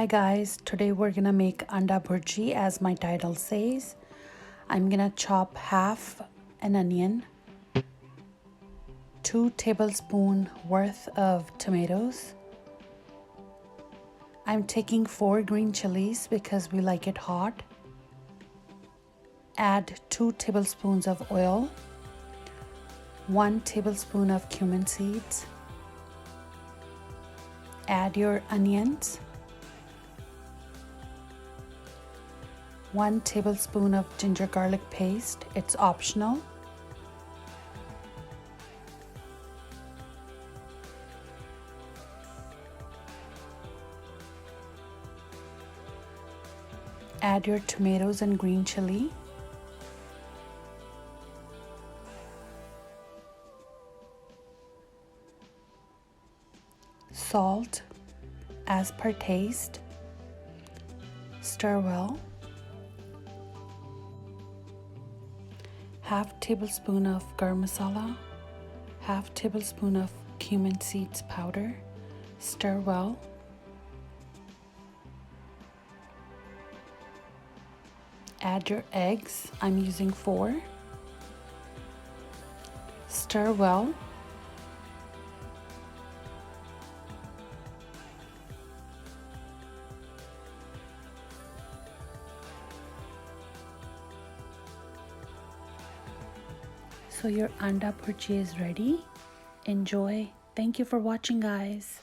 Hi guys, today we're gonna make anda bhurji as my title says. I'm gonna chop half an onion, 2 tablespoons worth of tomatoes. I'm taking 4 green chilies because we like it hot. Add 2 tablespoons of oil, 1 tablespoon of cumin seeds. Add your onions, 1 tablespoon of ginger garlic paste, it's optional. Add your tomatoes and green chili. Salt as per taste. Stir well. Half tablespoon of garam masala, half tablespoon of cumin seeds powder. Stir well. Add your eggs. I'm using 4. Stir well. So your anda bhurji is ready. Enjoy. Thank you for watching, guys.